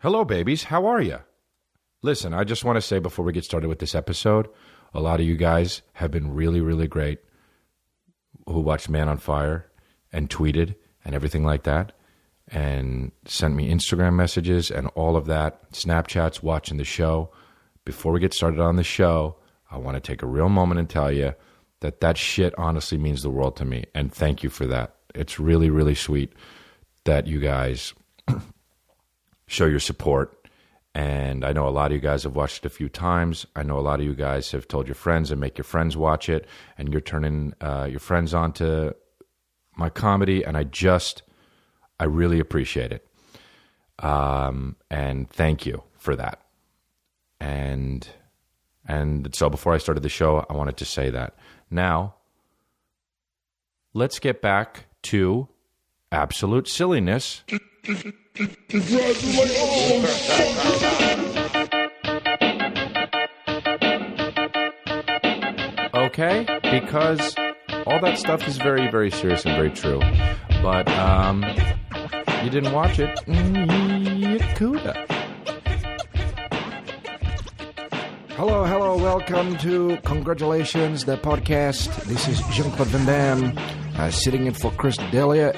Hello, babies. How are you? Listen, I just want to say before we get started with this episode, a lot of you guys have been really, really great who watched Man on Fire and tweeted and everything like that and sent me Instagram messages and all of that, Snapchats, watching the show. Before we get started on the show, I want to take a real moment and tell you that shit honestly means the world to me, and thank you for that. It's really, really sweet that you guys show your support, and I know a lot of you guys have watched it a few times. I know a lot of you guys have told your friends and make your friends watch it, and you're turning your friends on to my comedy, and I really appreciate it. And thank you for that. And so before I started the show, I wanted to say that. Now, let's get back to absolute silliness. Okay? Because all that stuff is very, very serious and very true. But you didn't watch it, you coulda. Hello, welcome to Congratulations, the podcast. This is Jean-Claude Van Damme, sitting in for Chris Delia,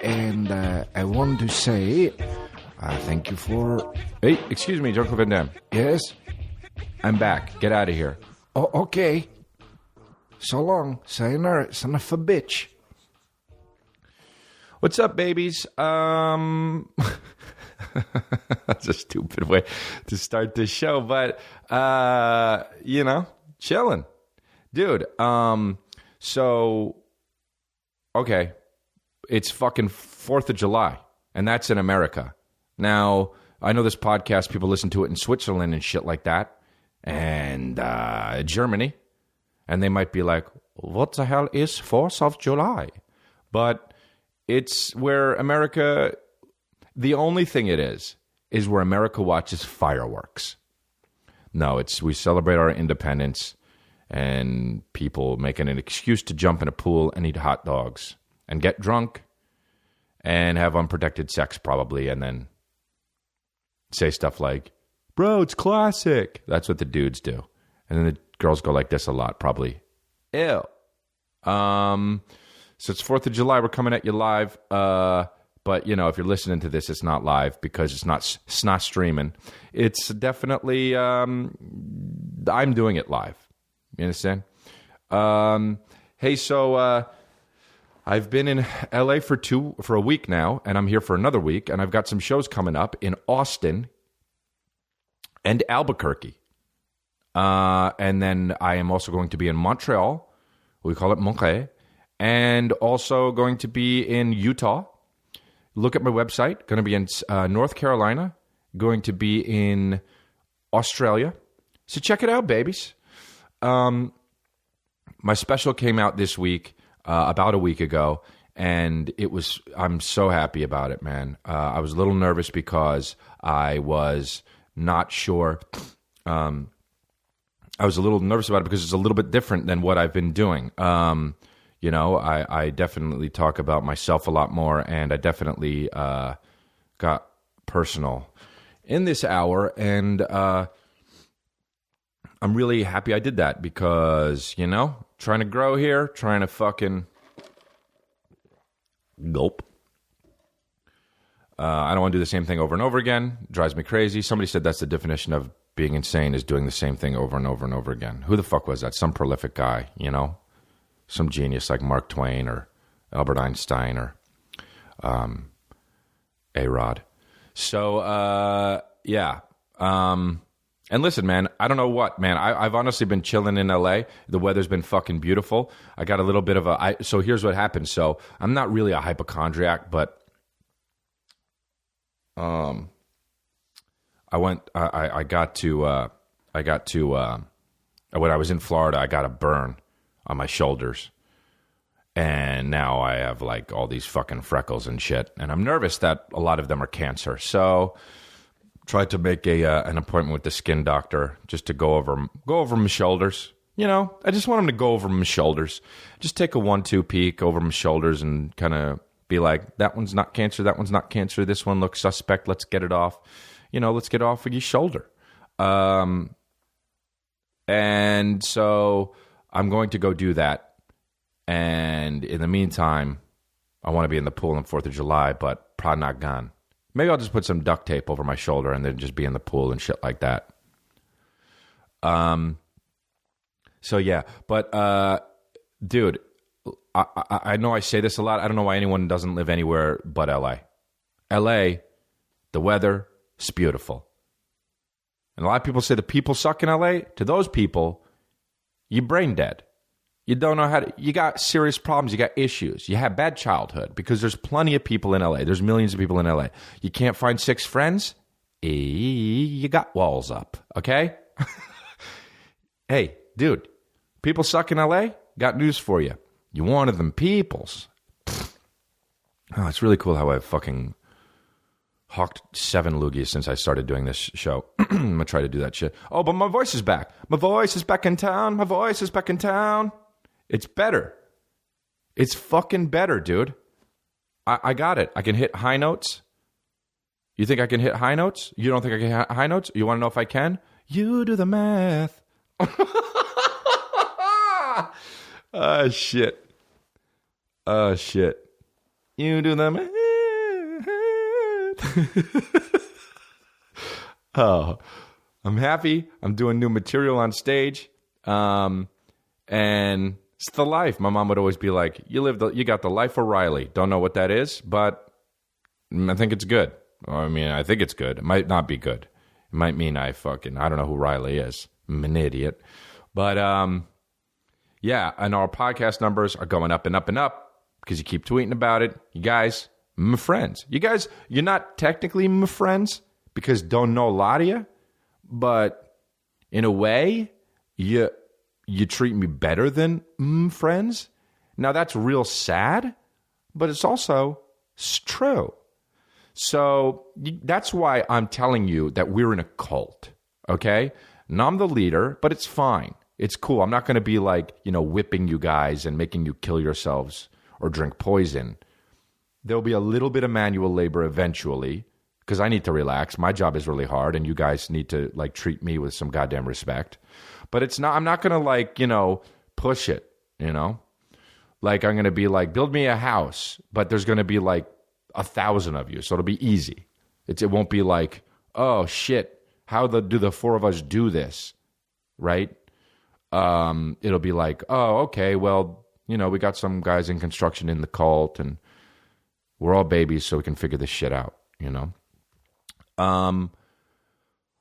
and I want to say thank you for... Hey, excuse me, Jean-Claude Van Damme. Yes? I'm back. Get out of here. Oh, okay. So long. Sayonara, son of a bitch. What's up, babies? That's a stupid way to start this show, but, chilling. Dude, okay, it's fucking 4th of July, and that's in America. Now, I know this podcast, people listen to it in Switzerland and shit like that, and Germany, and they might be like, what the hell is 4th of July? But it's where America... The only thing it is where America watches fireworks. No, we celebrate our independence and people making an excuse to jump in a pool and eat hot dogs and get drunk and have unprotected sex probably and then say stuff like, bro, it's classic. That's what the dudes do. And then the girls go like this a lot, probably. Ew. So it's 4th of July. We're coming at you live. But, if you're listening to this, it's not live because it's not streaming. It's definitely, I'm doing it live. You understand? Hey, so I've been in LA for a week now, and I'm here for another week, and I've got some shows coming up in Austin and Albuquerque. And then I am also going to be in Montreal. We call it Montréal. And also going to be in Utah. Look at my website. Going to be in North Carolina. Going to be in Australia. So check it out, babies. My special came out this week, about a week ago, and I'm so happy about it, man. I was a little nervous because I was not sure. I was a little nervous about it because it's a little bit different than what I've been doing. I definitely talk about myself a lot more, and I definitely got personal in this hour, and I'm really happy I did that because, trying to grow here, trying to fucking gulp. I don't want to do the same thing over and over again. It drives me crazy. Somebody said that's the definition of being insane is doing the same thing over and over and over again. Who the fuck was that? Some prolific guy, Some genius like Mark Twain or Albert Einstein or A-Rod. So, yeah. And listen, man, I don't know what, man. I've honestly been chilling in L.A. The weather's been fucking beautiful. I got a little bit of so here's what happened. So I'm not really a hypochondriac, but I got to when I was in Florida, I got a burn on my shoulders. And now I have like all these fucking freckles and shit. And I'm nervous that a lot of them are cancer. So tried to make an appointment with the skin doctor just to go over my shoulders. I just want him to go over my shoulders. Just take a 1-2 peek over my shoulders and kind of be like, that one's not cancer, that one's not cancer, this one looks suspect, let's get it off. let's get off of your shoulder. And so I'm going to go do that. And in the meantime, I want to be in the pool on 4th of July, but probably not gone. Maybe I'll just put some duct tape over my shoulder and then just be in the pool and shit like that. So yeah, but dude, I know I say this a lot. I don't know why anyone doesn't live anywhere but LA. LA, the weather, it's beautiful. And a lot of people say the people suck in LA. To those people, you're brain dead. You don't know how to, you got serious problems, you got issues. You have bad childhood because there's plenty of people in LA. There's millions of people in LA. You can't find 6 friends? You got walls up, okay? Hey, dude, people suck in LA? Got news for you. You one of them peoples. Oh, it's really cool how I've fucking hawked 7 loogies since I started doing this show. I'm going to try to do that shit. Oh, but my voice is back. My voice is back in town. My voice is back in town. It's better. It's fucking better, dude. I got it. I can hit high notes. You think I can hit high notes? You don't think I can hit high notes? You want to know if I can? You do the math. Oh, shit. Oh, shit. You do the math. Oh, I'm happy. I'm doing new material on stage. And it's the life. My mom would always be like, you got the life of Riley. Don't know what that is, but I think it's good. I mean, I think it's good. It might not be good. It might mean I don't know who Riley is. I'm an idiot. But, yeah, and our podcast numbers are going up and up and up because you keep tweeting about it. You guys, my friends. You guys, you're not technically my friends because don't know a lot of you, but in a way, you treat me better than friends. Now, that's real sad, but it's also true. So that's why I'm telling you that we're in a cult, okay? And I'm the leader, but it's fine. It's cool. I'm not going to be like, whipping you guys and making you kill yourselves or drink poison. There'll be a little bit of manual labor eventually because I need to relax. My job is really hard, and you guys need to treat me with some goddamn respect. But it's not. I'm not going to push it. Like I'm going to be like, build me a house, but there's going to be 1,000 of you, so it'll be easy. It won't be like, oh shit, how do the 4 of us do this, right? It'll be like, oh, okay, well, we got some guys in construction in the cult, and we're all babies, so we can figure this shit out,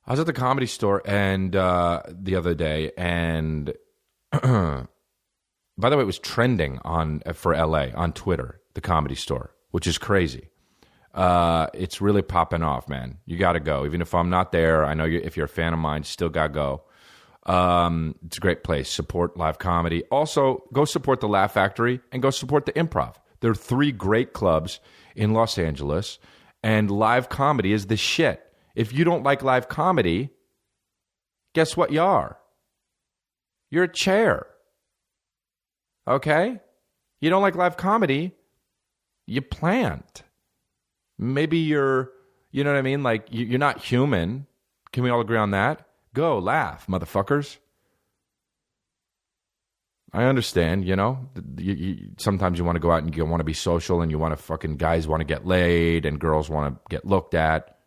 I was at the Comedy Store and the other day, and by the way, it was trending for LA on Twitter, the Comedy Store, which is crazy. It's really popping off, man. You got to go. Even if I'm not there, I know if you're a fan of mine, still got to go. It's a great place. Support live comedy. Also, go support the Laugh Factory and go support the Improv. There are 3 great clubs in Los Angeles, and live comedy is the shit. If you don't like live comedy, guess what you are? You're a chair. Okay? You don't like live comedy, you plant. Maybe you're, you know what I mean? You're not human. Can we all agree on that? Go, laugh, motherfuckers. I understand, sometimes you want to go out and you want to be social and you want to guys want to get laid and girls want to get looked at.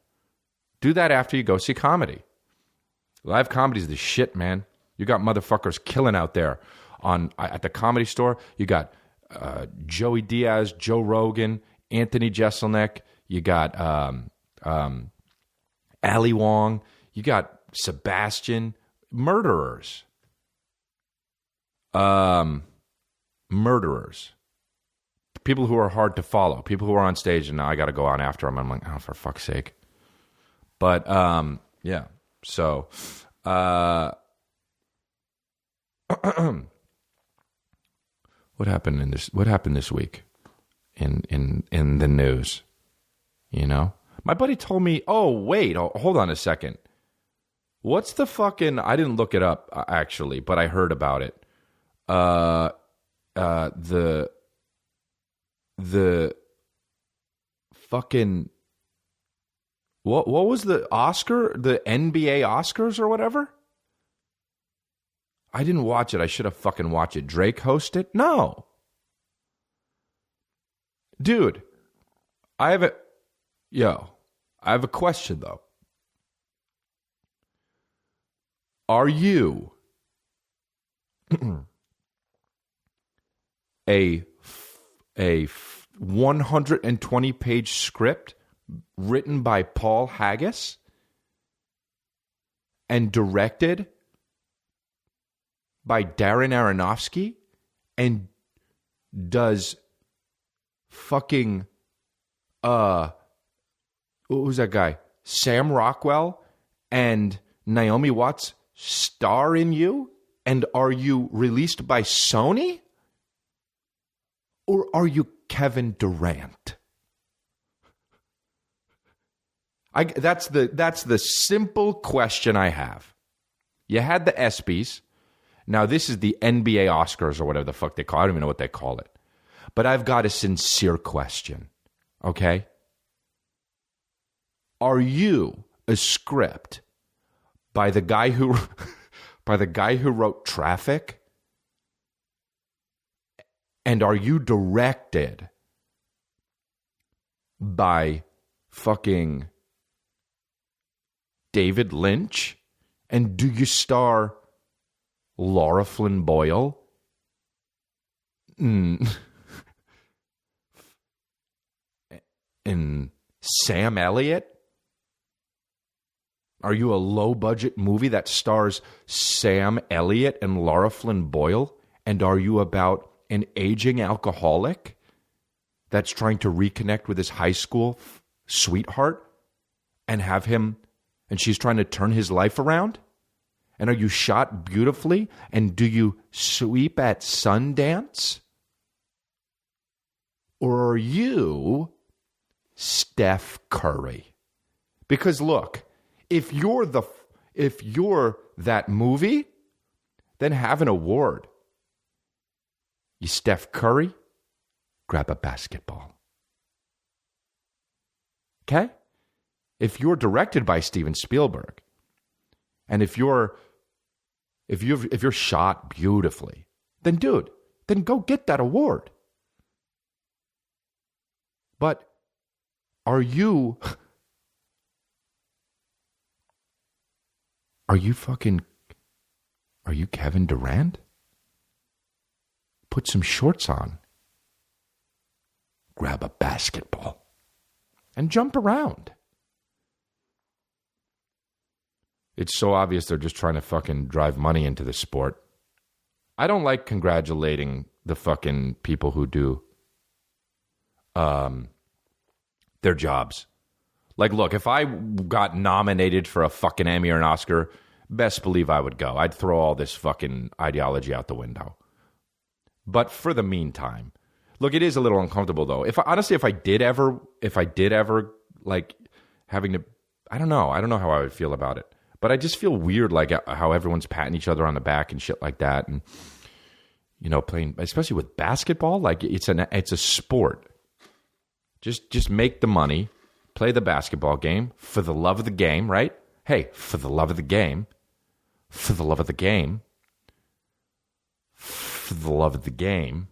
Do that after you go see comedy. Live comedy is the shit, man. You got motherfuckers killing out there at the Comedy Store. You got Joey Diaz, Joe Rogan, Anthony Jeselnik. You got Ali Wong. You got Sebastian. Murderers. Murderers. People who are hard to follow. People who are on stage and now I got to go on after them. I'm like, oh, for fuck's sake. But, yeah. So, what happened this week in the news? My buddy told me, hold on a second. What's the fucking, I didn't look it up actually, but I heard about it. The fucking What was the NBA Oscars or whatever? I didn't watch it. I should have fucking watched it. Drake host it? No. Dude, I have a question though. Are you a 120-page script written by Paul Haggis and directed by Darren Aronofsky, and does fucking what was that guy? Sam Rockwell and Naomi Watts star in you? And are you released by Sony? Or are you Kevin Durant? That's the simple question I have. You had the ESPYs. Now this is the NBA Oscars or whatever the fuck they call it. I don't even know what they call it. But I've got a sincere question. Okay? Are you a script by the guy who wrote Traffic? And are you directed by fucking David Lynch? And do you star Laura Flynn Boyle? And Sam Elliott? Are you a low-budget movie that stars Sam Elliott and Laura Flynn Boyle? And are you about an aging alcoholic that's trying to reconnect with his high school sweetheart and she's trying to turn his life around? And are you shot beautifully? And do you sweep at Sundance? Or are you Steph Curry? Because look, if you're that movie, then have an award. You Steph Curry, grab a basketball. Okay? If you're directed by Steven Spielberg, and if you're shot beautifully, then dude, then go get that award. But are you Kevin Durant? Put some shorts on. Grab a basketball and jump around. It's so obvious they're just trying to fucking drive money into the sport. I don't like congratulating the fucking people who do their jobs. Like, look, if I got nominated for a fucking Emmy or an Oscar, best believe I would go. I'd throw all this fucking ideology out the window. But for the meantime, look, it is a little uncomfortable though. If I did ever like having to, I don't know how I would feel about it. But I just feel weird, like how everyone's patting each other on the back and shit like that, and playing, especially with basketball, like it's a sport. Just make the money, play the basketball game for the love of the game, right? Hey, for the love of the game, for the love of the game, for the love of the game,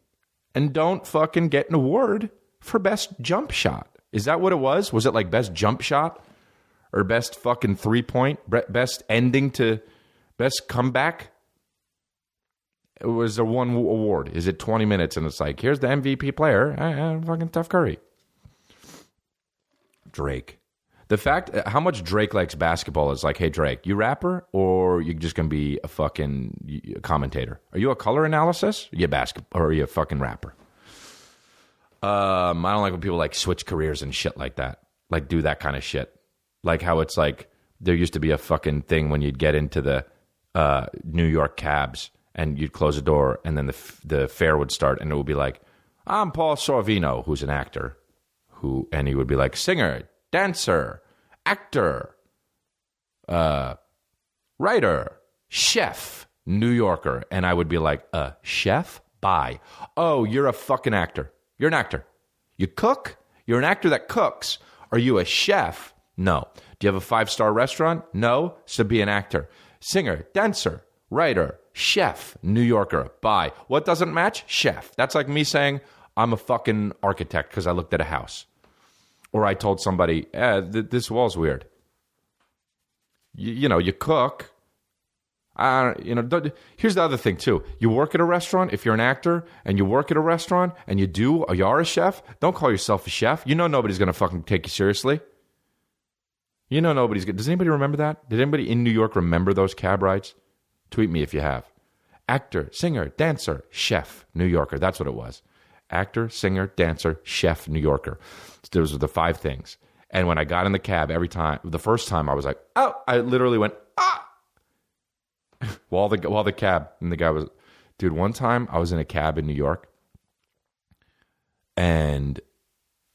and don't fucking get an award for best jump shot. Is that what it was? Was it like best jump shot? Or best fucking 3-point, best ending to, best comeback? It was a one award. Is it 20 minutes and it's like, here's the MVP player, fucking Steph Curry. Drake. The fact, how much Drake likes basketball is like, hey Drake, you rapper or you just gonna be a fucking commentator? Are you a color analysis? Or you basketball or are you a fucking rapper? I don't like when people like switch careers and shit like that. Like do that kind of shit. Like how it's like there used to be a fucking thing when you'd get into the New York cabs and you'd close the door and then the fare would start and it would be like, I'm Paul Sorvino, who's an actor, and he would be like singer, dancer, actor, writer, chef, New Yorker. And I would be like, chef? Bye. Oh, you're a fucking actor. You're an actor. You cook? You're an actor that cooks. Are you a chef? No. Do you have a 5-star restaurant? No. So be an actor. Singer, dancer, writer, chef, New Yorker. Bye. What doesn't match? Chef. That's like me saying I'm a fucking architect because I looked at a house. Or I told somebody, this wall's weird. You cook. Here's the other thing too. You work at a restaurant. If you're an actor and you work at a restaurant and you are a chef, don't call yourself a chef. You know nobody's gonna fucking take you seriously. You know nobody's gonna. Does anybody remember that? Did anybody in New York remember those cab rides? Tweet me if you have. Actor, singer, dancer, chef, New Yorker. That's what it was. Actor, singer, dancer, chef, New Yorker. Those were the 5 things. And when I got in the cab, the first time I was like, oh, I literally went, ah. while the cab, and the guy was, dude, one time I was in a cab in New York, and,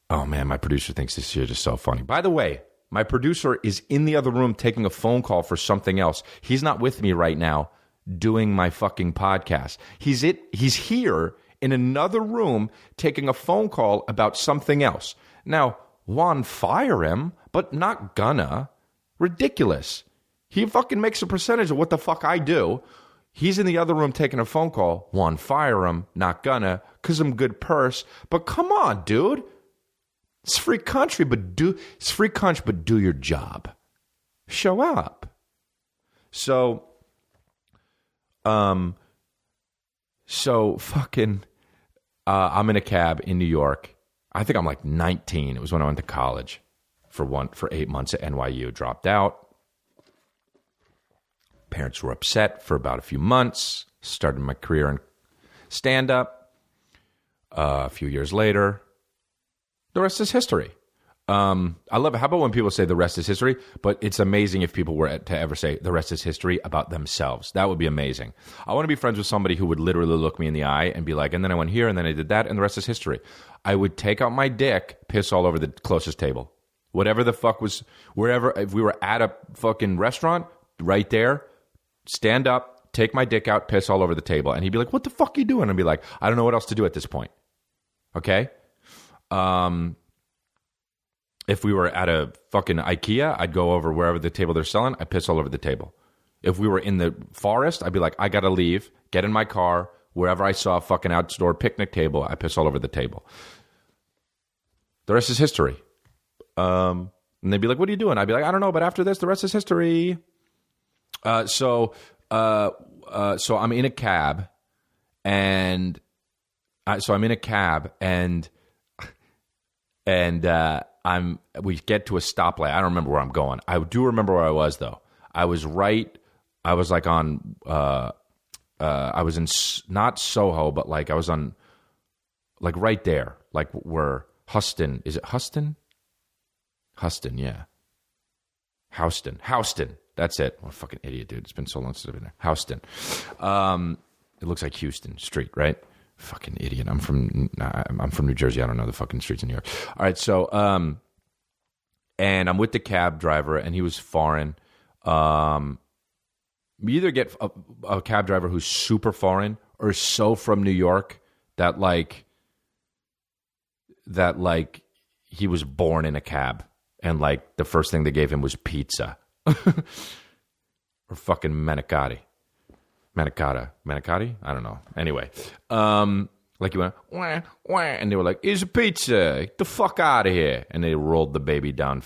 oh man, my producer thinks this shit is so funny. By the way, my producer is in the other room taking a phone call for something else. He's not with me right now doing my fucking podcast. He's here in another room taking a phone call about something else. Now, Juan, fire him, but not gonna. Ridiculous. He fucking makes a percentage of what the fuck I do. He's in the other room taking a phone call. Juan, fire him, not gonna, because I'm good purse. But come on, dude. It's free country, but do your job. Show up. So fucking, I'm in a cab in New York. I think I'm like 19. It was when I went to college for 8 months at NYU. Dropped out. Parents were upset for about a few months. Started my career in stand-up. A few years later, the rest is history. I love it. How about when people say the rest is history? But it's amazing if people were to ever say the rest is history about themselves. That would be amazing. I want to be friends with somebody who would literally look me in the eye and be like, and then I went here, and then I did that, and the rest is history. I would take out my dick, piss all over the closest table. Whatever the fuck was, wherever, if we were at a fucking restaurant, right there, stand up, take my dick out, piss all over the table. And he'd be like, what the fuck are you doing? And I'd be like, I don't know what else to do at this point. Okay? If we were at a fucking IKEA, I'd go over wherever the table they're selling, I'd piss all over the table. If we were in the forest, I'd be like, I gotta leave, get in my car, wherever I saw a fucking outdoor picnic table, I piss all over the table. The rest is history. And they'd be like, what are you doing? I'd be like, I don't know, but after this, the rest is history. So I'm in a cab, and we get to a stoplight. I don't remember where I'm going. I do remember where I was though. I was in not Soho, but like I was on, like right there, like where Houston, is it Houston? Houston, yeah. Houston. That's it. What a fucking idiot, dude. It's been so long since I've been there. Houston. It looks like Houston Street, right? Fucking idiot. I'm from New Jersey. I don't know the fucking streets in New York. All right, so and I'm with the cab driver, and he was foreign. You either get a cab driver who's super foreign or so from New York that like he was born in a cab, and like the first thing they gave him was pizza. Or fucking manicotti. Manicotti? I don't know. Anyway, like you went, wah, wah, and they were like, here's a pizza. Get the fuck out of here. And they rolled the baby down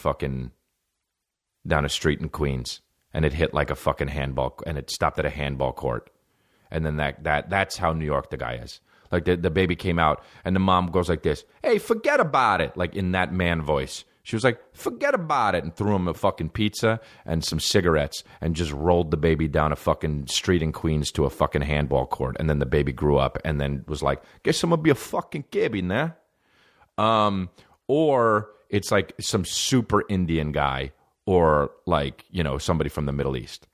a street in Queens. And it hit like a fucking handball, and it stopped at a handball court. And then that's how New York the guy is. Like the baby came out, and the mom goes like this, hey, forget about it. Like in that man voice. She was like, forget about it, and threw him a fucking pizza and some cigarettes and just rolled the baby down a fucking street in Queens to a fucking handball court. And then the baby grew up and then was like, guess I'm going to be a fucking kid, nah? Or it's like some super Indian guy or like, somebody from the Middle East.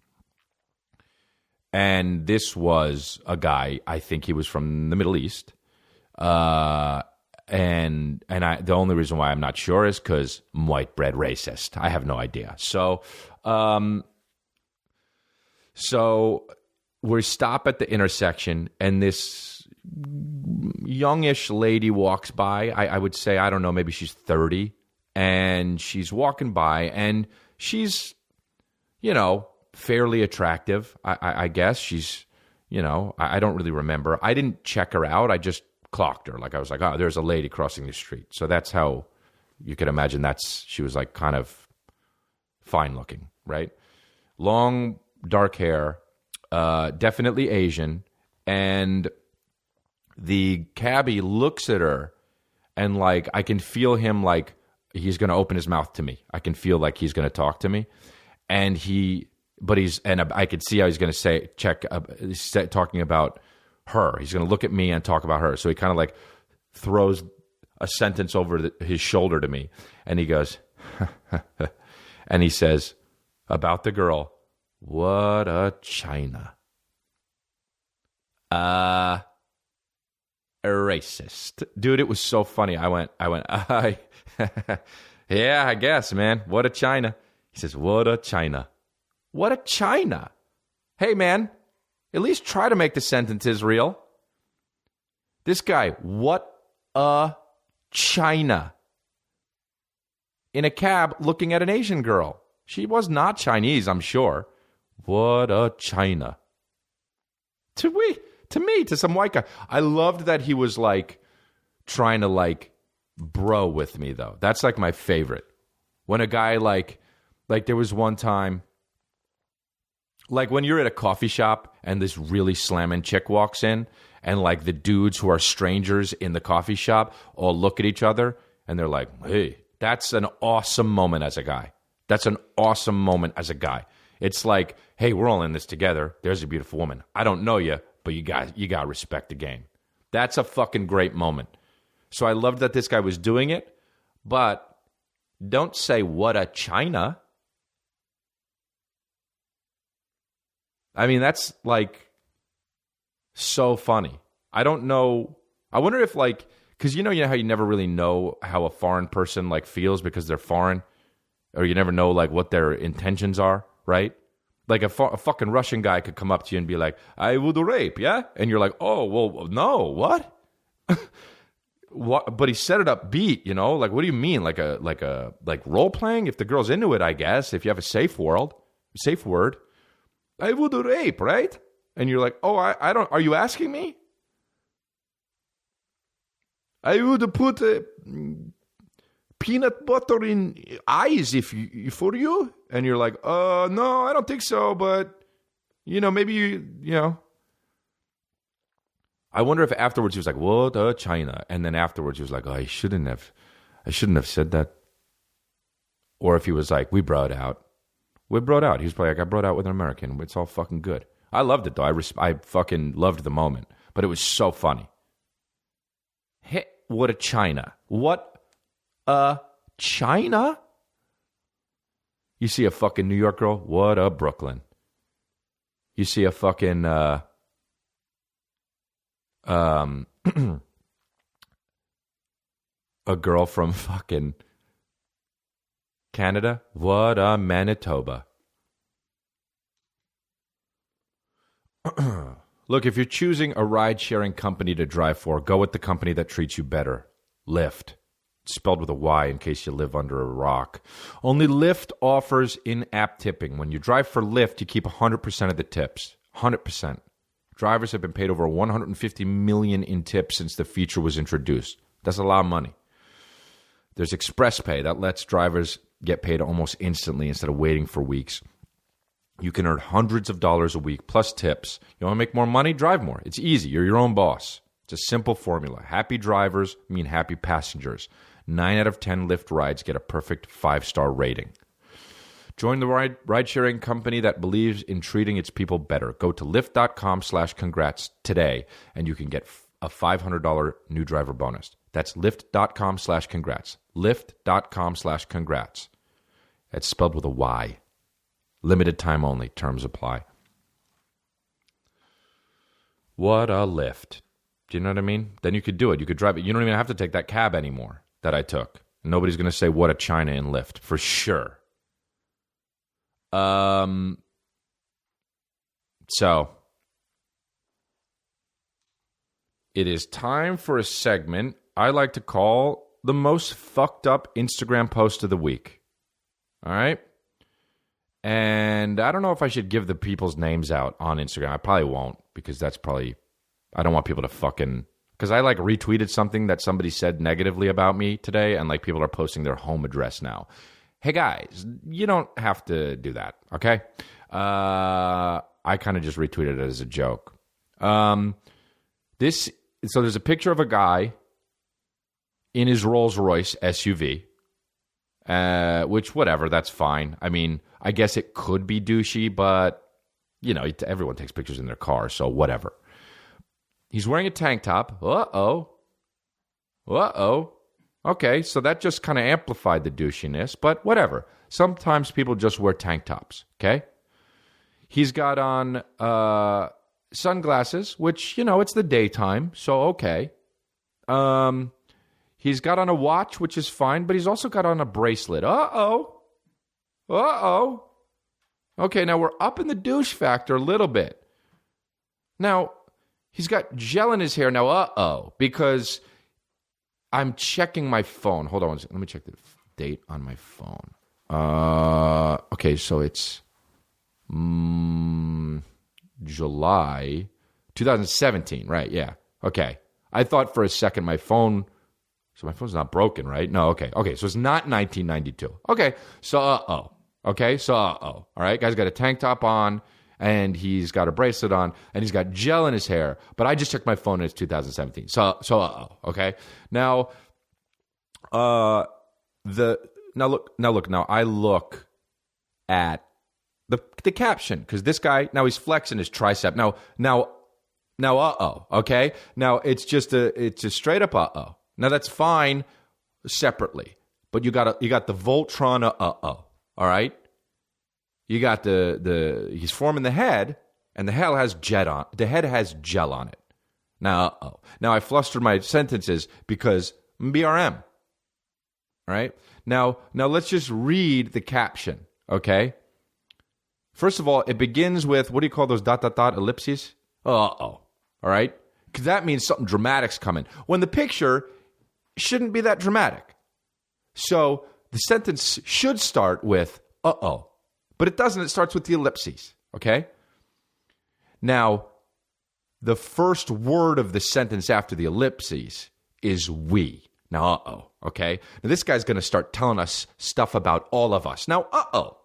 And this was a guy, I think he was from the Middle East. And the only reason why I'm not sure is because white bread racist. I have no idea. So we stop at the intersection, and this youngish lady walks by. I would say, I don't know, maybe she's 30, and she's walking by, and she's, fairly attractive. I guess she's, I don't really remember. I didn't check her out. I just clocked her. Like I was like, oh, there's a lady crossing the street. So that's how you could imagine she was like kind of fine looking, right? Long, dark hair, definitely Asian. And the cabbie looks at her, and like I can feel him like he's going to open his mouth to me. I can feel like he's going to talk to me. And I could see how he's going to say, he's talking about her. He's going to look at me and talk about her. So he kind of like throws a sentence over his shoulder to me. And he goes, and he says about the girl, what a China. A racist. Dude, it was so funny. I went, yeah, I guess, man. What a China. He says, what a China. What a China. Hey, man, at least try to make the sentences real. This guy, what a China. In a cab looking at an Asian girl. She was not Chinese, I'm sure. What a China. To some white guy. I loved that he was like trying to like bro with me, though. That's like my favorite. When a guy like there was one time, like when you're at a coffee shop and this really slamming chick walks in, and like the dudes who are strangers in the coffee shop all look at each other and they're like, hey, that's an awesome moment as a guy. That's an awesome moment as a guy. It's like, hey, we're all in this together. There's a beautiful woman. I don't know you, but you got to respect the game. That's a fucking great moment. So I loved that this guy was doing it, but don't say what a China. I mean, that's like so funny. I don't know. I wonder if like, because you know how you never really know how a foreign person like feels because they're foreign, or you never know like what their intentions are, right? Like a fucking Russian guy could come up to you and be like, I would rape, yeah? And you're like, oh, well, no, what? What? But he set it up beat, like, what do you mean? Like role playing? If the girl's into it, I guess, if you have a safe word, I would rape, right? And you're like, oh, I don't, are you asking me? I would put peanut butter in eyes for you. And you're like, no, I don't think so. But, maybe you. I wonder if afterwards he was like, what a China. And then afterwards he was like, oh, I shouldn't have said that. Or if he was like, we brought out. He was probably like, I brought out with an American. It's all fucking good. I loved it, though. I fucking loved the moment. But it was so funny. Hey, what a China. What a China? You see a fucking New York girl? What a Brooklyn. You see a fucking a girl from fucking Canada? What a Manitoba. Look, if you're choosing a ride-sharing company to drive for, go with the company that treats you better. Lyft. It's spelled with a Y in case you live under a rock. Only Lyft offers in-app tipping. When you drive for Lyft, you keep 100% of the tips. 100%. Drivers have been paid over $150 million in tips since the feature was introduced. That's a lot of money. There's Express Pay that lets drivers get paid almost instantly instead of waiting for weeks. You can earn hundreds of dollars a week plus tips. You want to make more money? Drive more. It's easy. You're your own boss. It's a simple formula. Happy drivers mean happy passengers. 9 out of 10 Lyft rides get a perfect 5-star rating. Join the ride-sharing company that believes in treating its people better. Go to lyft.com/congrats today, and you can get a $500 new driver bonus. That's lyft.com/congrats. Lyft.com/congrats. It's spelled with a Y. Limited time only. Terms apply. What a Lyft. Do you know what I mean? Then you could do it. You could drive it. You don't even have to take that cab anymore that I took. Nobody's going to say, what a China in Lyft. For sure. So, it is time for a segment I like to call the most fucked up Instagram post of the week. All right? And I don't know if I should give the people's names out on Instagram. I probably won't, because that's probably... I don't want people to fucking... Because I, like, retweeted something that somebody said negatively about me today, and, like, people are posting their home address now. Hey, guys, you don't have to do that, okay? I kind of just retweeted it as a joke. So there's a picture of a guy in his Rolls Royce SUV, which, whatever, that's fine. I mean, I guess it could be douchey, but, you know, everyone takes pictures in their car, so whatever. He's wearing a tank top. Uh-oh. Okay, so that just kind of amplified the douchiness, but whatever. Sometimes people just wear tank tops, okay? He's got on sunglasses, which, you know, it's the daytime, so okay. He's got on a watch, which is fine, but he's also got on a bracelet. Uh-oh. Okay, now we're up in the douche factor a little bit. Now, he's got gel in his hair. Now, uh-oh, because I'm checking my phone. Hold on. Let me check the date on my phone. Okay, so it's July 2017, right? Yeah. Okay. I thought for a second my phone... So my phone's not broken, right? No, okay. Okay, so it's not 1992. Okay, so uh-oh. Okay, so uh-oh. All right, guy's got a tank top on, and he's got a bracelet on, and he's got gel in his hair. But I just checked my phone, and it's 2017. So uh-oh. Okay. Now, I look at the caption, because this guy, now he's flexing his tricep. Now, uh-oh. Okay. Now it's a straight up uh-oh. Now that's fine separately, but you got the Voltron uh-oh. All right. You got he's forming the head, and the head has gel on it. Now, uh-oh. Now I flustered my sentences because BRM. All right. Now let's just read the caption. Okay. First of all, it begins with, what do you call those ... ellipses? Uh-oh. All right. Because that means something dramatic's coming. When the picture shouldn't be that dramatic. So the sentence should start with, uh-oh. But it doesn't. It starts with the ellipses, okay? Now, the first word of the sentence after the ellipses is we. Now, uh-oh, okay? Now, this guy's going to start telling us stuff about all of us. Now, uh-oh,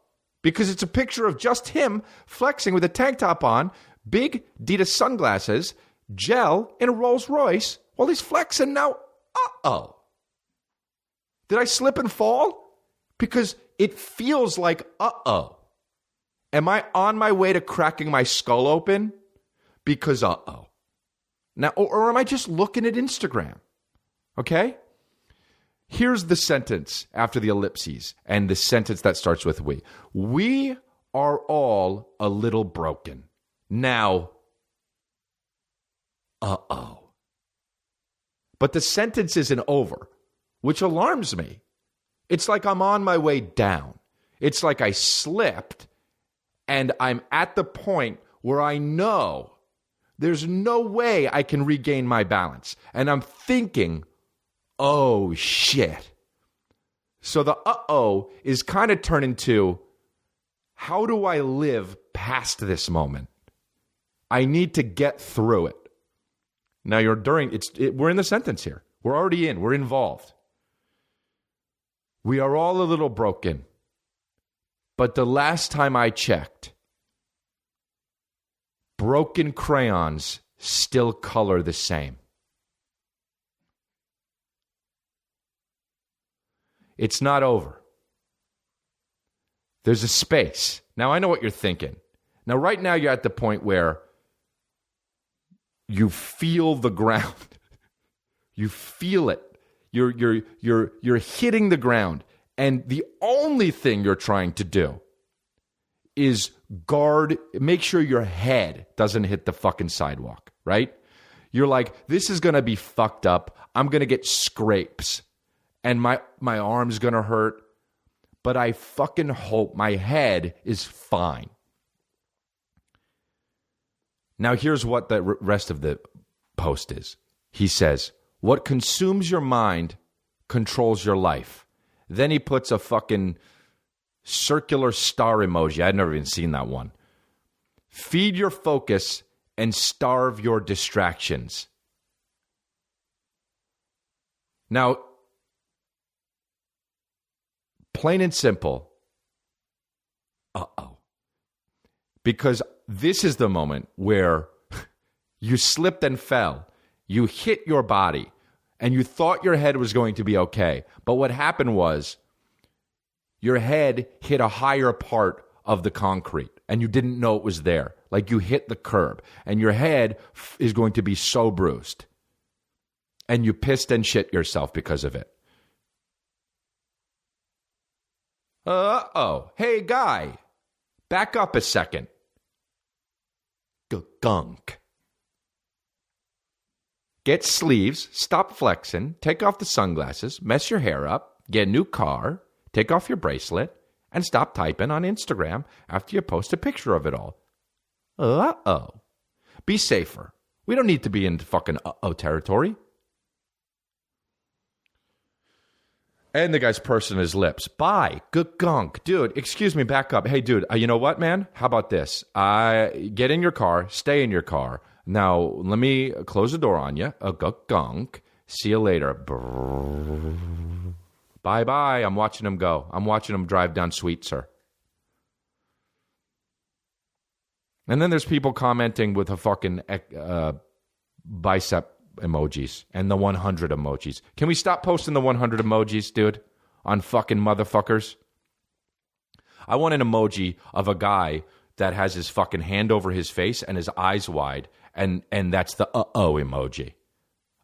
because it's a picture of just him flexing with a tank top on, big Adidas sunglasses, gel in a Rolls Royce while he's flexing. Now, uh-oh. Did I slip and fall? Because it feels like uh-oh. Am I on my way to cracking my skull open? Because uh-oh. Now, or am I just looking at Instagram? Okay? Here's the sentence after the ellipses and the sentence that starts with we. We are all a little broken. Now, uh-oh. But the sentence isn't over, which alarms me. It's like I'm on my way down. It's like I slipped, and I'm at the point where I know there's no way I can regain my balance. And I'm thinking, oh, shit. So the uh-oh is kind of turned into, how do I live past this moment? I need to get through it. Now we're in the sentence here. We're already in. We're involved. We are all a little broken. But the last time I checked, broken crayons still color the same. It's not over. There's a space. Now I know what you're thinking. Now right now you're at the point where you feel the ground. You feel it. You're hitting the ground. And the only thing you're trying to do is make sure your head doesn't hit the fucking sidewalk, right? You're like, this is going to be fucked up. I'm going to get scrapes. And my arm's going to hurt. But I fucking hope my head is fine. Now, here's what the rest of the post is. He says, what consumes your mind controls your life. Then he puts a fucking circular star emoji. I'd never even seen that one. Feed your focus and starve your distractions. Now, plain and simple, because this is the moment where you slipped and fell. You hit your body, and you thought your head was going to be okay. But what happened was your head hit a higher part of the concrete, and you didn't know it was there. Like you hit the curb, and your head is going to be so bruised. And you pissed and shit yourself because of it. Hey, guy. Back up a second. Gunk. Get sleeves, stop flexing, take off the sunglasses, mess your hair up, get a new car, take off your bracelet, and stop typing on Instagram after you post a picture of it all. Be safer. We don't need to be in fucking territory. And the guy's pursing his lips. Bye. Good gunk. Dude, excuse me, back up. Hey, dude, you know what, man? How about this? Get in your car, stay in your car. Now, let me close the door on you. Gunk. See you later. Bye-bye. I'm watching him go. I'm watching him drive down Sweetser. And then there's people commenting with a fucking bicep emojis and the 100 emojis. Can we stop posting the 100 emojis, dude, on fucking motherfuckers? I want an emoji of a guy that has his fucking hand over his face and his eyes wide, and that's the emoji.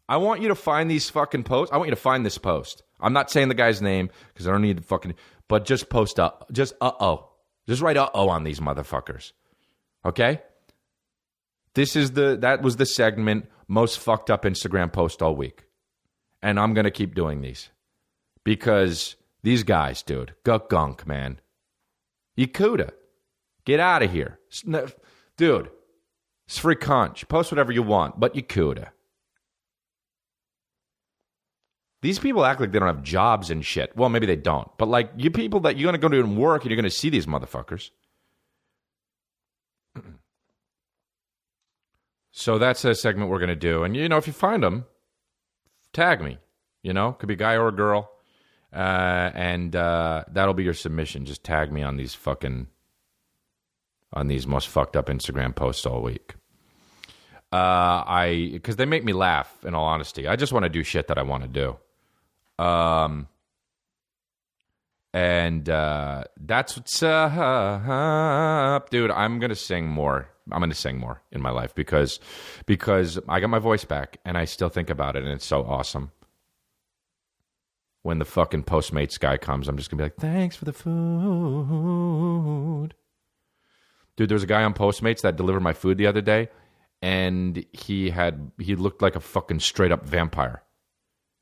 I want you to find these fucking posts. I want you to find this post. I'm not saying the guy's name because I don't need to fucking, but just post just Just write on these motherfuckers. Okay? That was the segment most fucked up Instagram post all week. And I'm going to keep doing these. Because these guys, dude, gunk, man. Yakuda. Get out of here. Dude, it's free conch. Post whatever you want, but Yakuda. These people act like they don't have jobs and shit. Well, maybe they don't. But like, you people that you're going to go to work and you're going to see these motherfuckers. So that's a segment we're going to do. And, if you find them, tag me. Could be a guy or a girl. And that'll be your submission. Just tag me on these most fucked up Instagram posts all week. Because they make me laugh, in all honesty. I just want to do shit that I want to do. And that's what's up. Dude, I'm going to sing more. I'm going to sing more in my life because I got my voice back and I still think about it and it's so awesome. When the fucking Postmates guy comes, I'm just going to be like, thanks for the food. Dude, there was a guy on Postmates that delivered my food the other day and he looked like a fucking straight up vampire.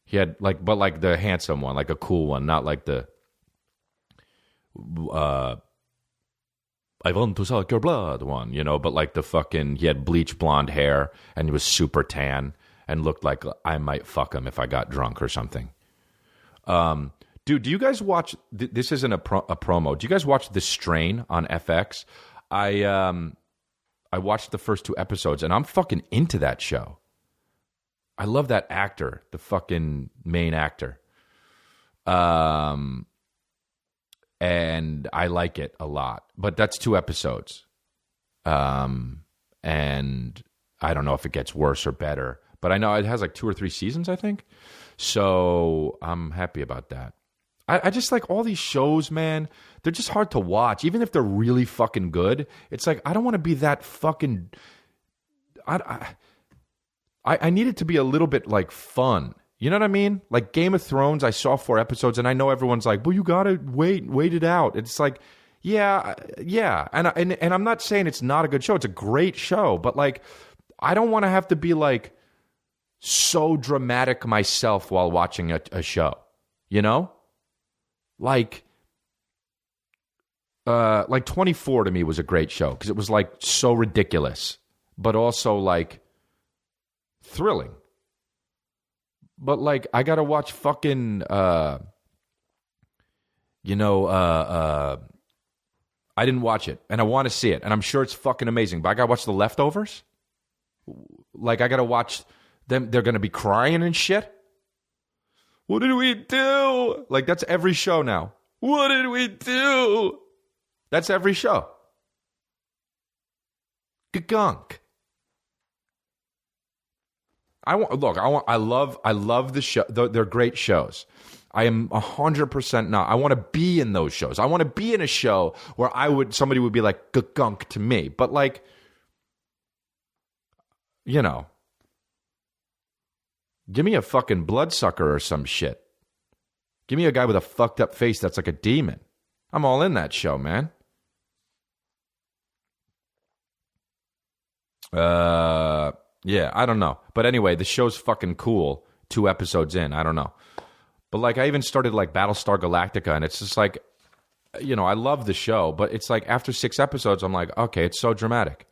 He had but the handsome one, like a cool one, not like the I want to suck your blood one, but like the fucking, he had bleach blonde hair and he was super tan and looked like I might fuck him if I got drunk or something. Dude, do you guys watch, this isn't a promo, do you guys watch The Strain on FX? I watched the first 2 episodes and I'm fucking into that show. I love that actor, the fucking main actor. And I like it a lot. But that's 2 episodes. And I don't know if it gets worse or better. But I know it has like 2 or 3 seasons, I think. So I'm happy about that. I just like all these shows, man. They're just hard to watch. Even if they're really fucking good. It's like, I don't want to be that fucking... I need it to be a little bit like fun. You know what I mean? Like Game of Thrones, I saw 4 episodes, and I know everyone's like, well, you gotta wait it out. It's like, yeah. And I'm not saying it's not a good show. It's a great show. But like, I don't want to have to be like so dramatic myself while watching a show. Like 24 to me was a great show because it was like so ridiculous, but also like thrilling. But like, I gotta watch fucking, I didn't watch it, and I want to see it, and I'm sure it's fucking amazing. But I gotta watch The Leftovers. Like, I gotta watch them. They're gonna be crying and shit. What did we do? Like, that's every show now. What did we do? That's every show. Gunk. I love the show. They're great shows. I am 100% not. I want to be in those shows. I want to be in a show where somebody would be like gunk to me. But like, you know, give me a fucking bloodsucker or some shit. Give me a guy with a fucked up face that's like a demon. I'm all in that show, man. Yeah, I don't know. But anyway, the show's fucking cool. 2 episodes in, I don't know. But like, I even started like Battlestar Galactica, and it's just like, you know, I love the show, but it's like after 6 episodes, I'm like, okay, it's so dramatic.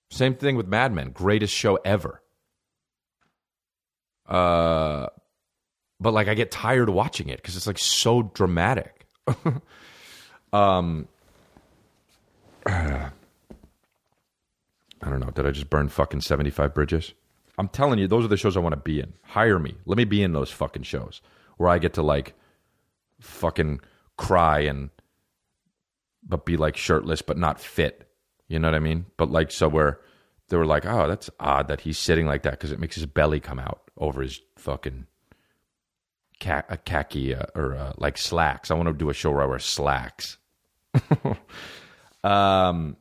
Same thing with Mad Men. Greatest show ever. But like, I get tired watching it because it's like so dramatic. I don't know. Did I just burn fucking 75 bridges? I'm telling you, those are the shows I want to be in. Hire me. Let me be in those fucking shows where I get to like fucking cry but be like shirtless but not fit. You know what I mean? But like, so where they were like, oh, that's odd that he's sitting like that because it makes his belly come out over his fucking khaki or like slacks. I want to do a show where I wear slacks. 5-4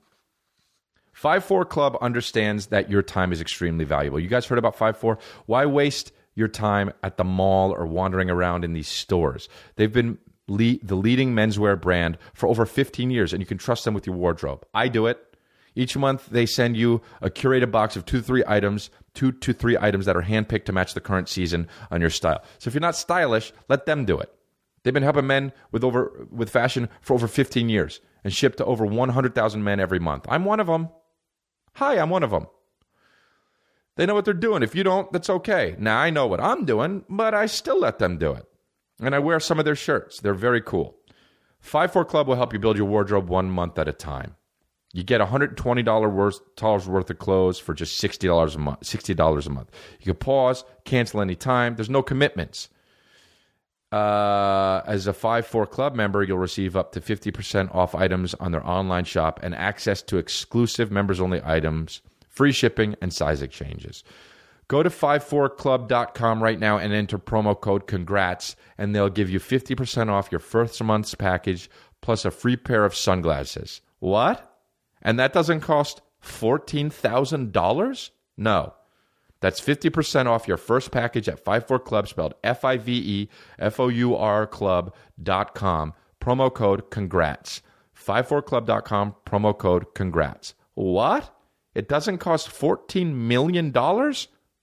Club understands that your time is extremely valuable. You guys heard about 5-4? Why waste your time at the mall or wandering around in these stores? They've been the leading menswear brand for over 15 years, and you can trust them with your wardrobe. I do it. Each month, they send you a curated box of 2 to 3 items that are handpicked to match the current season on your style. So if you're not stylish, let them do it. They've been helping men with fashion for over 15 years and ship to over 100,000 men every month. I'm one of them. Hi, I'm one of them. They know what they're doing. If you don't, that's okay. Now, I know what I'm doing, but I still let them do it. And I wear some of their shirts. They're very cool. 5-4 Club will help you build your wardrobe 1 month at a time. You get $120 worth of clothes for just $60 a month. You can pause, cancel any time. There's no commitments. As a 5-4 Club member, you'll receive up to 50% off items on their online shop and access to exclusive members-only items, free shipping, and size exchanges. Go to 54club.com right now and enter promo code CONGRATS, and they'll give you 50% off your first month's package plus a free pair of sunglasses. What? And that doesn't cost $14,000? No. That's 50% off your first package at 5-4 Club, spelled FIVEFOUR Club.com. Promo code CONGRATS. 54club.com, promo code CONGRATS. What? It doesn't cost $14 million?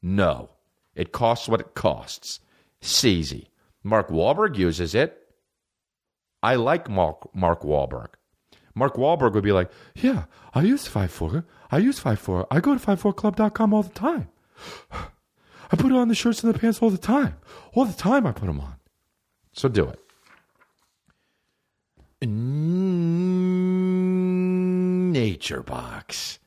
No. It costs what it costs. It's easy. Mark Wahlberg uses it. I like Mark Wahlberg. Mark Wahlberg would be like, yeah, I use 5-4. I go to 54club.com all the time. I put it on the shirts and the pants all the time. All the time I put them on. So do it. Nature Box.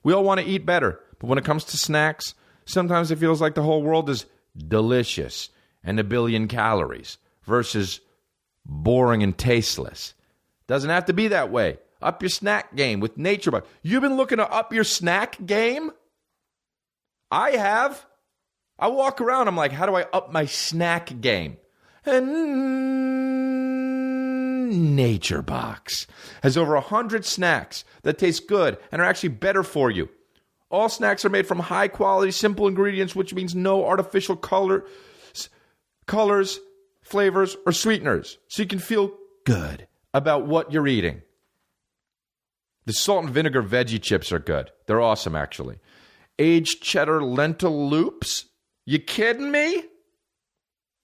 We all want to eat better, but when it comes to snacks, sometimes it feels like the whole world is delicious and a billion calories versus boring and tasteless. Doesn't have to be that way. Up your snack game with Nature Box. You've been looking to up your snack game? I have. I walk around, I'm like, how do I up my snack game? And Nature Box has over 100 snacks that taste good and are actually better for you. All snacks are made from high-quality, simple ingredients, which means no artificial colors, flavors, or sweeteners, so you can feel good about what you're eating. The salt and vinegar veggie chips are good. They're awesome, actually. Aged cheddar lentil loops? You kidding me?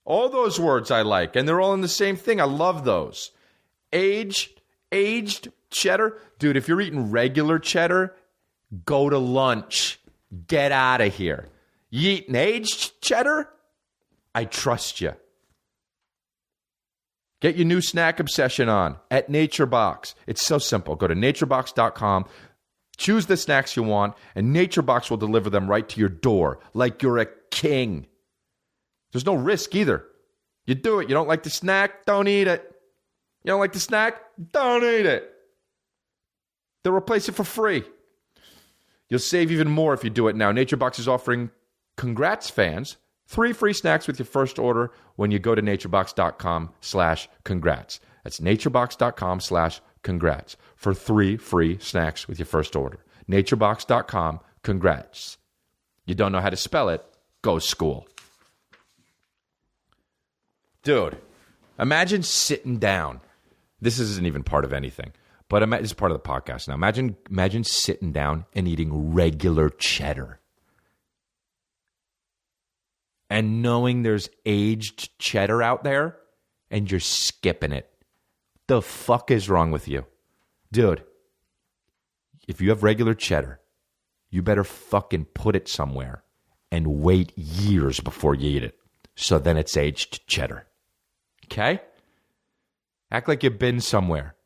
All those words I like, and they're all in the same thing. I love those. Aged Aged cheddar? Dude, if you're eating regular cheddar, go to lunch. Get out of here. You eating aged cheddar? I trust you. Get your new snack obsession on at NatureBox. It's so simple. Go to naturebox.com, choose the snacks you want, and NatureBox will deliver them right to your door like you're a king. There's no risk either. You do it. You don't like the snack? Don't eat it. You don't like the snack? Don't eat it. They'll replace it for free. You'll save even more if you do it now. NatureBox is offering Congrats fans 3 free snacks with your first order when you go to naturebox.com/congrats. That's naturebox.com/congrats for 3 free snacks with your first order. naturebox.com/congrats. You don't know how to spell it? Go school. Dude, imagine sitting down. This isn't even part of anything, but it's part of the podcast now. Imagine sitting down and eating regular cheddar. And knowing there's aged cheddar out there and you're skipping it. The fuck is wrong with you? Dude, if you have regular cheddar, you better fucking put it somewhere and wait years before you eat it. So then it's aged cheddar. Okay? Act like you've been somewhere.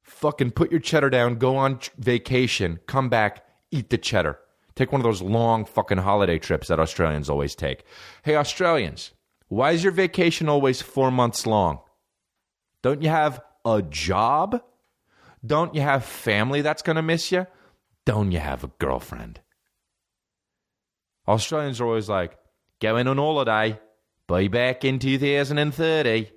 Fucking put your cheddar down, go on vacation, come back, eat the cheddar. Take one of those long fucking holiday trips that Australians always take. Hey, Australians, why is your vacation always 4 months long? Don't you have a job? Don't you have family that's going to miss you? Don't you have a girlfriend? Australians are always like, going on holiday, be back in 2030.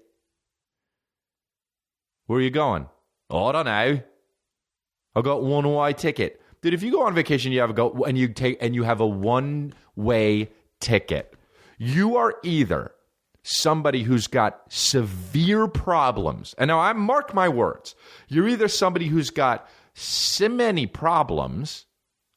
Where are you going? I don't know. I got one-way ticket. Dude, if you go on vacation, you have a one-way ticket. You are either somebody who's got severe problems, and now I mark my words. You're either somebody who's got so many problems,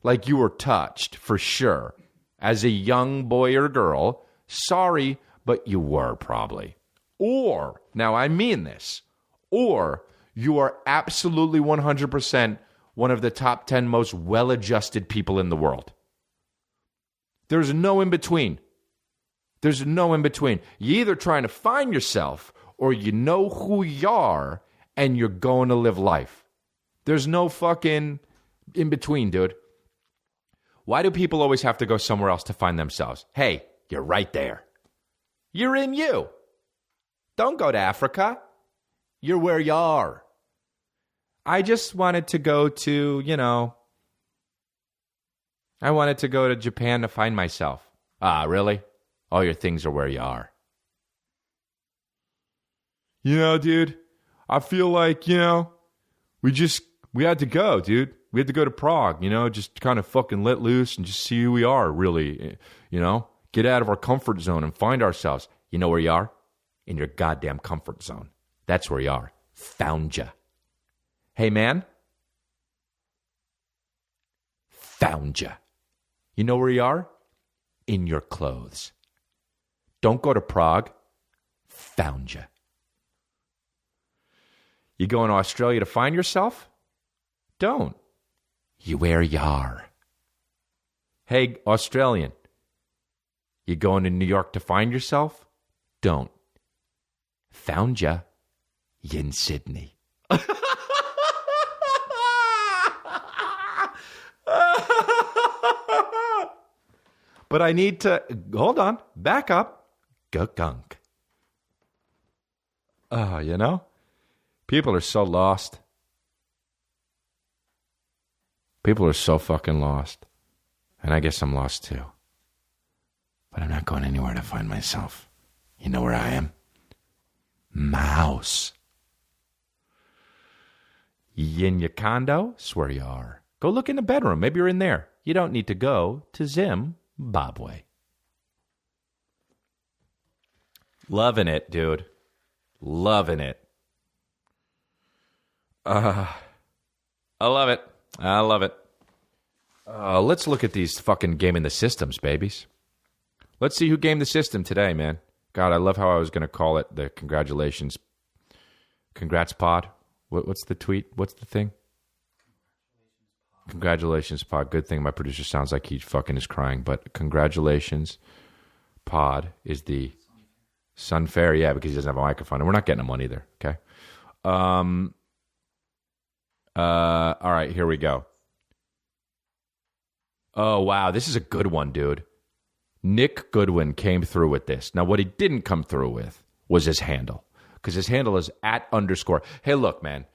like you were touched for sure, as a young boy or girl. Sorry, but you were probably. Or, now I mean this, or you are absolutely 100% one of the top 10 most well-adjusted people in the world. There's no in-between. There's no in-between. You're either trying to find yourself or you know who you are and you're going to live life. There's no fucking in-between, dude. Why do people always have to go somewhere else to find themselves? Hey, you're right there. You're in you. Don't go to Africa. You're where you are. I just wanted to go to, I wanted to go to Japan to find myself. Ah, really? All your things are where you are. Dude, I feel like, we had to go, dude. We had to go to Prague, just kind of fucking let loose and just see who we are, really, get out of our comfort zone and find ourselves. You know where you are? In your goddamn comfort zone. That's where you are. Found ya. Hey, man. Found ya. You know where you are? In your clothes. Don't go to Prague. Found ya. You going to Australia to find yourself? Don't. You where you are. Hey, Australian. You going to New York to find yourself? Don't. Found ya. You in Sydney. But I need to, hold on, back up, gunk. People are so lost. People are so fucking lost. And I guess I'm lost too. But I'm not going anywhere to find myself. You know where I am? My house. You in your condo? Swear you are. Go look in the bedroom. Maybe you're in there. You don't need to go to Zimbabwe. Loving it, dude. Loving it. I love it. I love it. Let's look at these fucking gaming the systems, babies. Let's see who gamed the system today, man. God, I love how I was going to call it the congrats pod. What's the tweet? What's the thing? Congratulations, pod. Good thing my producer sounds like he fucking is crying. But congratulations, pod is the Sunfair. Yeah, because he doesn't have a microphone. And we're not getting him one either. Okay. All right, here we go. Oh, wow. This is a good one, dude. Nick Goodwin came through with this. Now, what he didn't come through with was his handle. Because his handle is @_. Hey, look, man.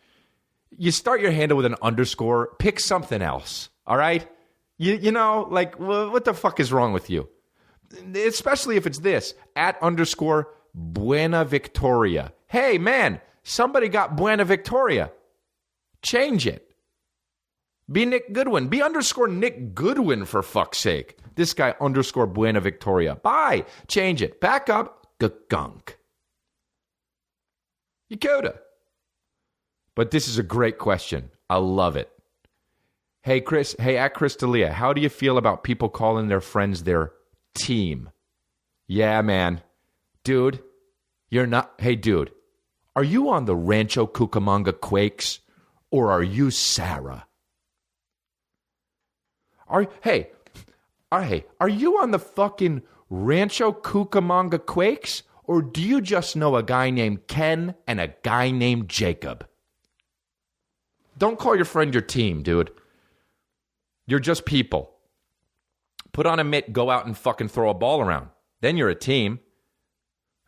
You start your handle with an underscore, pick something else, all right? You know, like, what the fuck is wrong with you? Especially if it's this, @_ Buena Victoria. Hey, man, somebody got Buena Victoria. Change it. Be Nick Goodwin. Be _ Nick Goodwin, for fuck's sake. This guy _ Buena Victoria. Bye. Change it. Back up. Gunk. You coulda. But this is a great question. I love it. Hey, Chris. Hey, @Chris D'Elia. How do you feel about people calling their friends their team? Yeah, man. Dude, you're not. Hey, dude. Are you on the Rancho Cucamonga Quakes or are you Sarah? Are you on the fucking Rancho Cucamonga Quakes or do you just know a guy named Ken and a guy named Jacob? Don't call your friend your team, dude. You're just people. Put on a mitt, go out and fucking throw a ball around. Then you're a team.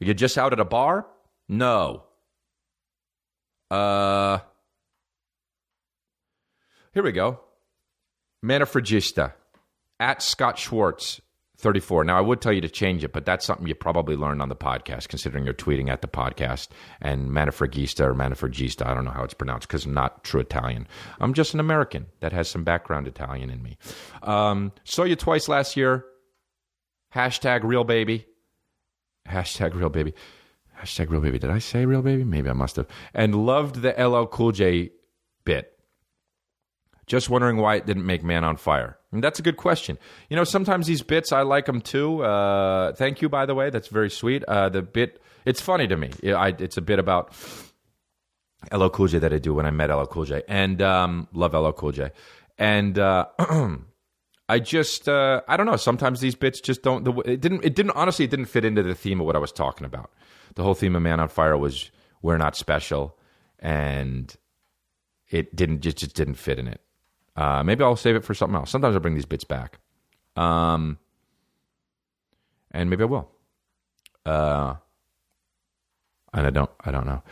Are you just out at a bar? No. Here we go. Manifregista. @Scott Schwartz 34. Now, I would tell you to change it, but that's something you probably learned on the podcast, considering you're tweeting at the podcast. And Manifregista or Manifregista, I don't know how it's pronounced because I'm not true Italian. I'm just an American that has some background Italian in me. Saw you twice last year. #RealBaby. #RealBaby. #RealBaby. Did I say real baby? Maybe I must have. And loved the LL Cool J bit. Just wondering why it didn't make Man on Fire. And that's a good question. You know, sometimes these bits, I like them too. Thank you, by the way. That's very sweet. The bit, it's funny to me. It's a bit about LL Cool J that I do when I met LL Cool J. And love LL Cool J. And I just, I don't know. Sometimes these bits just don't, it didn't fit into the theme of what I was talking about. The whole theme of Man on Fire was we're not special. And it just didn't fit in it. Maybe I'll save it for something else. Sometimes I bring these bits back. And maybe I will. And I don't know.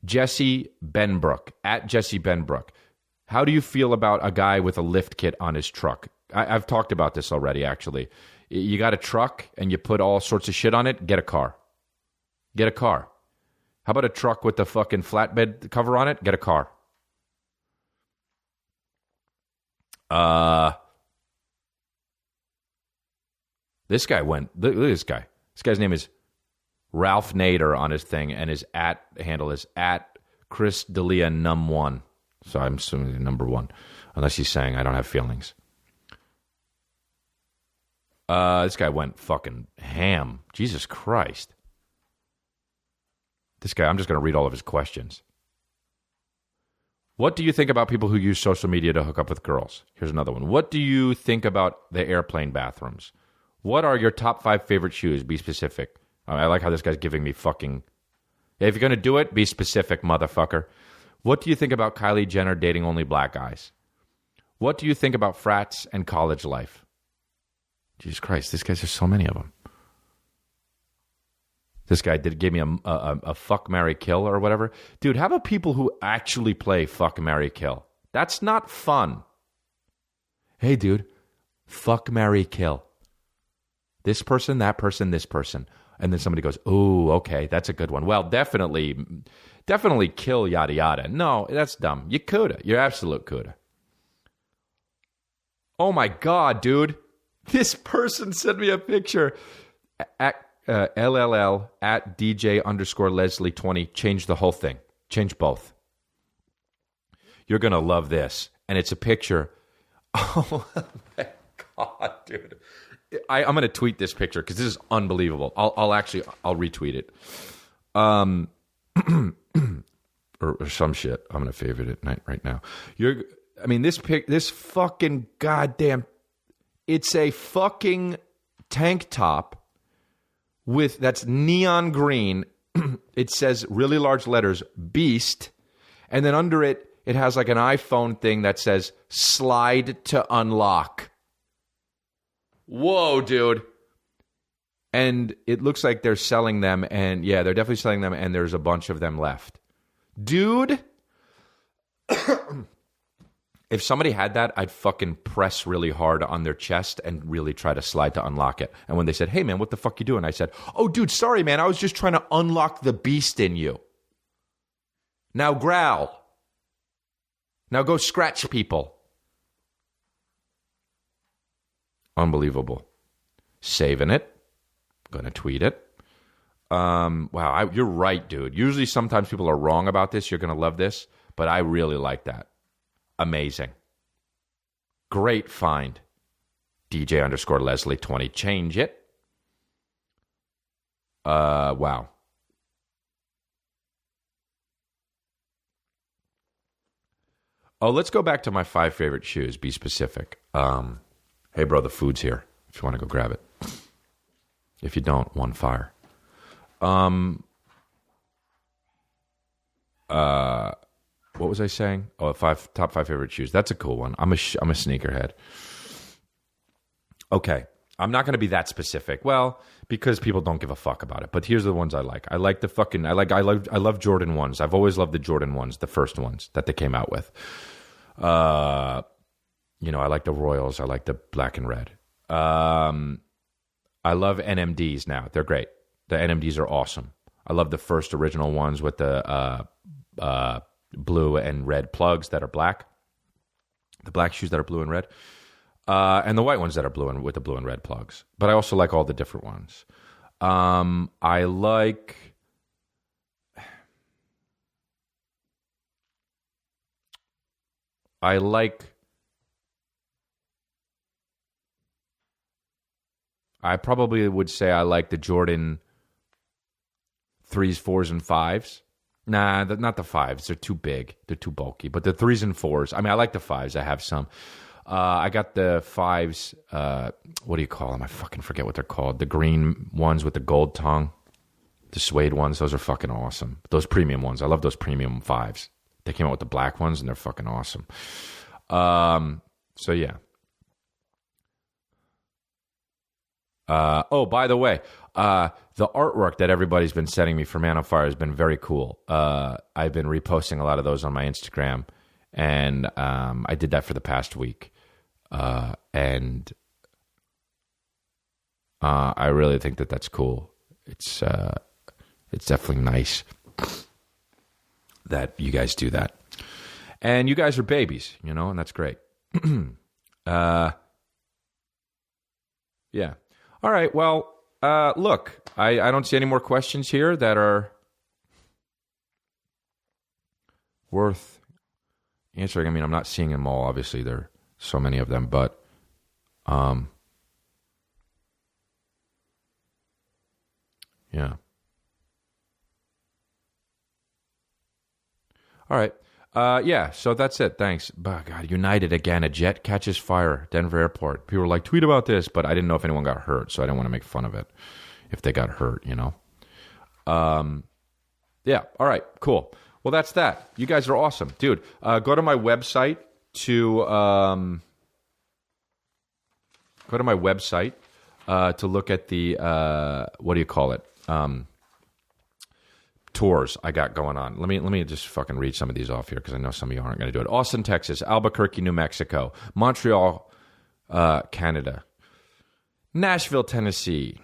Jesse Benbrook, @Jesse Benbrook. How do you feel about a guy with a lift kit on his truck? I've talked about this already, actually. You got a truck and you put all sorts of shit on it, get a car. Get a car. How about a truck with the fucking flatbed cover on it? Get a car. This guy went. Look at this guy. This guy's name is Ralph Nader on his thing, and his @handle is @Chris D'Elia num1. So I'm assuming number one, unless he's saying I don't have feelings. This guy went fucking ham. Jesus Christ. This guy. I'm just going to read all of his questions. What do you think about people who use social media to hook up with girls? Here's another one. What do you think about the airplane bathrooms? What are your top 5 favorite shoes? Be specific. I like how this guy's giving me fucking... If you're going to do it, be specific, motherfucker. What do you think about Kylie Jenner dating only black guys? What do you think about frats and college life? Jesus Christ, this guy's, there's so many of them. This guy gave me a fuck, marry, kill or whatever. Dude, how about people who actually play fuck, marry, kill? That's not fun. Hey, dude, fuck, marry, kill. This person, that person, this person. And then somebody goes, oh, okay, that's a good one. Well, definitely kill yada yada. No, that's dumb. You coulda. You absolute coulda. Oh my God, dude. This person sent me a picture at LLL @DJ_Leslie20. Change the whole thing. Change both. You're going to love this. And it's a picture. Oh my God, dude. I'm going to tweet this picture because this is unbelievable. I'll retweet it. or some shit. I'm gonna favorite it right now. This fucking goddamn. It's a fucking tank top that's neon green. It says really large letters Beast, and then under it has like an iPhone thing that says slide to unlock. Whoa, dude. And it looks like they're selling them, and yeah, they're definitely selling them, and there's a bunch of them left. Dude, if somebody had that, I'd fucking press really hard on their chest and really try to slide to unlock it. And when they said, hey, man, what the fuck you doing? I said, oh, dude, sorry, man. I was just trying to unlock the beast in you. Now growl. Now go scratch people. Unbelievable. Saving it. Gonna tweet it. Wow, you're right, dude. Usually sometimes people are wrong about this. You're gonna love this. But I really like that. Amazing. Great find. DJ_Leslie20. Change it. Wow. Oh, let's go back to my 5 favorite shoes. Be specific. Hey, bro, the food's here. If you want to go grab it. If you don't, one fire. What was I saying? Oh, top 5 favorite shoes. That's a cool one. I'm a sneakerhead. Okay, I'm not going to be that specific. Well, because people don't give a fuck about it. But here's the ones I like. I love Jordan 1s. I've always loved the Jordan 1s, the first ones that they came out with. I like the Royals. I like the black and red. I love NMDs now. They're great. The NMDs are awesome. I love the first original ones with the blue and red plugs that are black. The black shoes that are blue and red. And the white ones that are blue and with the blue and red plugs. But I also like all the different ones. I probably would say I like the Jordan 3s, 4s, and 5s. Nah, not the 5s. They're too big. They're too bulky. But the 3s and 4s. I mean, I like the 5s. I have some. I got the 5s. What do you call them? I fucking forget what they're called. The green ones with the gold tongue. The suede ones. Those are fucking awesome. Those premium ones. I love those premium 5s. They came out with the black ones, and they're fucking awesome. So, yeah. By the way, the artwork that everybody's been sending me for Man on Fire has been very cool. I've been reposting a lot of those on my Instagram, and I did that for the past week. And I really think that that's cool. It's definitely nice that you guys do that. And you guys are babies, and that's great. Yeah. All right, well, look, I don't see any more questions here that are worth answering. I mean, I'm not seeing them all. Obviously, there are so many of them, but yeah. All right. Yeah, so that's it. Thanks. Oh, God, United again. A jet catches fire. Denver airport. People were like, tweet about this, but I didn't know if anyone got hurt, so I didn't want to make fun of it if they got hurt, Yeah, all right, cool. Well, that's that. You guys are awesome. Dude, go to my website to look at the, what do you call it? Tours I got going on. Let me just fucking read some of these off here because I know some of you aren't going to do it. Austin, Texas. Albuquerque, New Mexico. Montreal, Canada. Nashville, Tennessee.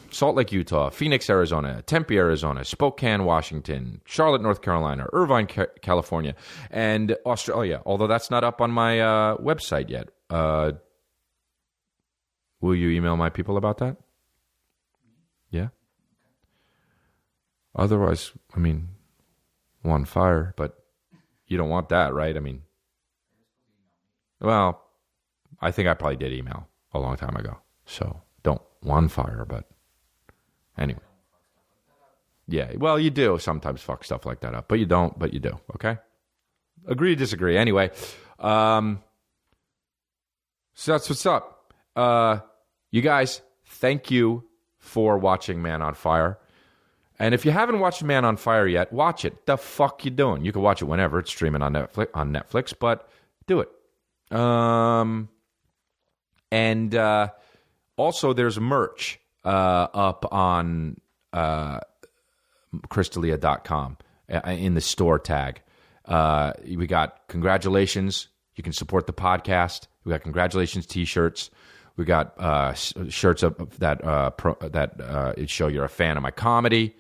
Salt Lake, Utah. Phoenix, Arizona. Tempe, Arizona. Spokane, Washington. Charlotte, North Carolina. Irvine, California. And Australia, although that's not up on my website yet. Will you email my people about that? Yeah? Otherwise, I mean, one fire, but you don't want that, right? I mean, well, I think I probably did email a long time ago. So don't one fire, but anyway. Yeah, well, you do sometimes fuck stuff like that up, but you don't, but you do, okay? Agree to disagree. Anyway, so that's what's up. You guys, thank you for watching Man on Fire. And if you haven't watched Man on Fire yet, watch it. The fuck you doing? You can watch it whenever. It's streaming on Netflix, but do it. And also there's merch up on crystalia.com in the store tag. We got congratulations. You can support the podcast. We got congratulations t-shirts. We got shirts that show you're a fan of my comedy.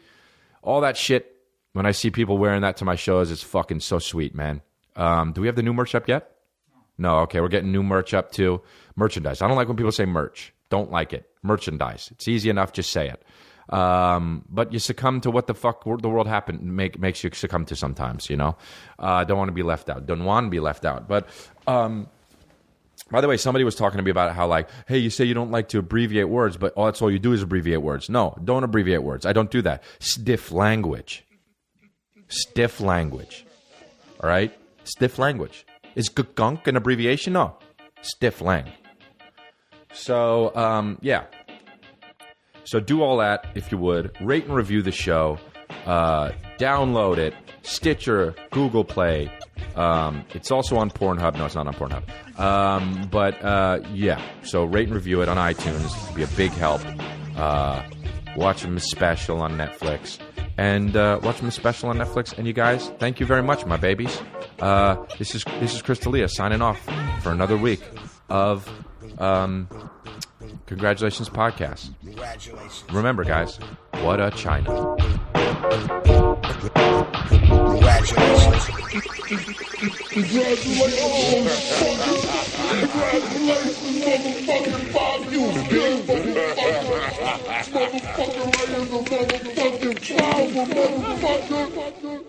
All that shit. When I see people wearing that to my shows, it's fucking so sweet, man. Do we have the new merch up yet? No. Okay, we're getting new merch up too. Merchandise. I don't like when people say merch. Don't like it. Merchandise. It's easy enough. Just say it. But you succumb to what the fuck the world makes you succumb to sometimes, you know? Don't want to be left out. Don't want to be left out. But, by the way, somebody was talking to me about how, like, hey, you say you don't like to abbreviate words, but that's all you do is abbreviate words. No, don't abbreviate words. I don't do that. Stiff language. Stiff language. All right? Stiff language. Is gunk an abbreviation? No. Stiff lang. So, yeah. So do all that, if you would. Rate and review the show. Download it. Stitcher, Google Play. It's also on Pornhub. No, it's not on Pornhub. Yeah. So rate and review it on iTunes. It'd be a big help. Watch them special on Netflix. And watch them special on Netflix. And you guys, thank you very much, my babies. This is Crystalia signing off for another week of Congratulations Podcast. Congratulations. Remember, guys, what a China. Congratulations. Congratulations, motherfucking